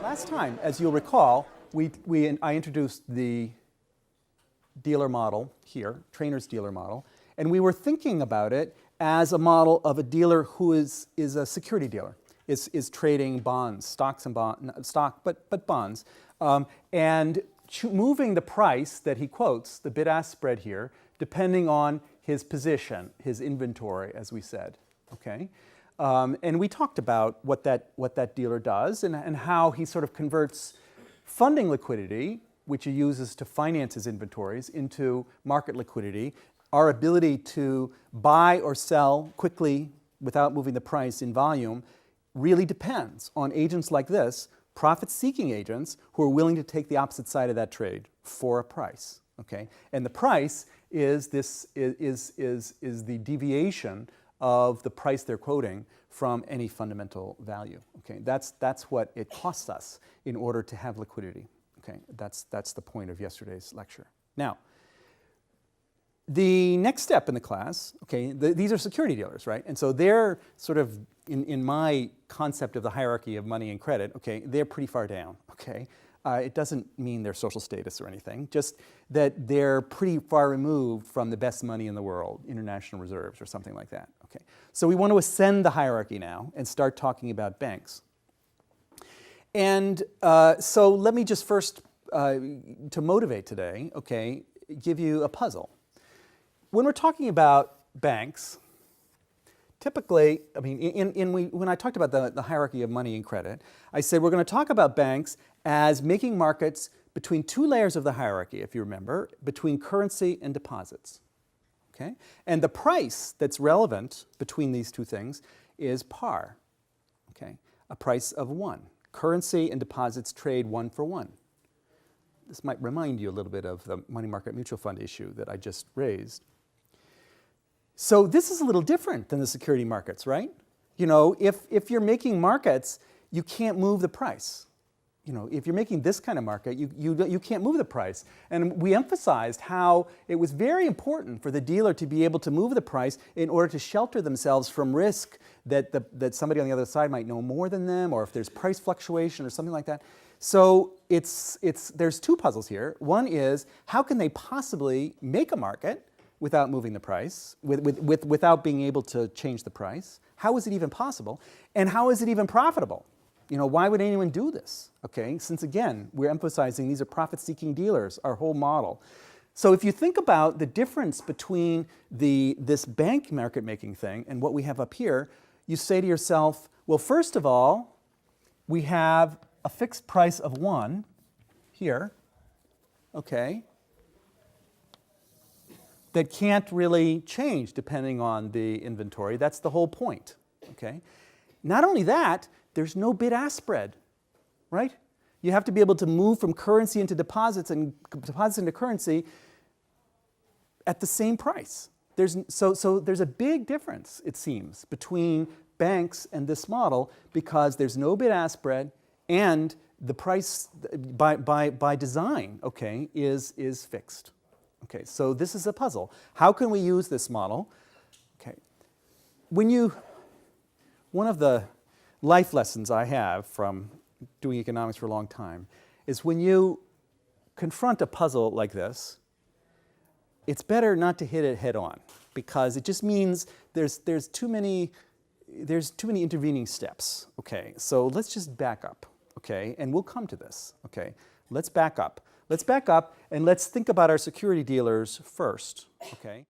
Last time, as you'll recall, I introduced the dealer model here, Trainer's dealer model, and we were thinking about it as a model of a dealer who is a security dealer, is trading bonds, stocks and but bonds, and moving the price that he quotes, the bid-ask spread here, depending on his position, his inventory, as we said. Okay, and we talked about what that dealer does and how he sort of converts funding liquidity, which he uses to finance his inventories, into market liquidity. Our ability to buy or sell quickly without moving the price in volume really depends on agents like this, profit-seeking agents who are willing to take the opposite side of that trade for a price. Okay, and the price is the deviation of the price they're quoting from any fundamental value. Okay, that's what it costs us in order to have liquidity. Okay, that's the point of yesterday's lecture. Now, the next step in the class, okay, these are security dealers, right? And so they're sort of, in my concept of the hierarchy of money and credit, okay, they're pretty far down, okay? It doesn't mean their social status or anything, just that they're pretty far removed from the best money in the world, international reserves or something like that, okay? So we want to ascend the hierarchy now and start talking about banks. And so let me just first, to motivate today, okay, give you a puzzle. When we're talking about banks, typically, I mean, when I talked about the hierarchy of money and credit, I said we're going to talk about banks as making markets between two layers of the hierarchy, if you remember, between currency and deposits. Okay? And the price that's relevant between these two things is par, okay? A price of 1. Currency and deposits trade 1 for 1. This might remind you a little bit of the money market mutual fund issue that I just raised. So this is a little different than the security markets, right? You know, if you're making markets, you can't move the price. You know, if you're making this kind of market, you can't move the price. And we emphasized how it was very important for the dealer to be able to move the price in order to shelter themselves from risk that somebody on the other side might know more than them, or if there's price fluctuation or something like that. So there's two puzzles here. One is, how can they possibly make a market without moving the price, without being able to change the price? How is it even possible? And how is it even profitable? You know, why would anyone do this? Okay, since again, we're emphasizing these are profit-seeking dealers, our whole model. So if you think about the difference between this bank market-making thing and what we have up here, you say to yourself, well, first of all, we have a fixed price of 1 here, okay, that can't really change depending on the inventory. That's the whole point, okay? Not only that, there's no bid-ask spread, right? You have to be able to move from currency into deposits and deposits into currency at the same price. So there's a big difference, it seems, between banks and this model because there's no bid-ask spread and the price by design, okay, is fixed. Okay, so this is a puzzle. How can we use this model? Okay, one of the life lessons I have from doing economics for a long time is when you confront a puzzle like this, it's better not to hit it head on because it just means there's too many intervening steps. Okay, so let's just back up. Okay, and we'll come to this. Okay, let's back up. Let's back up and let's think about our security dealers first. Okay.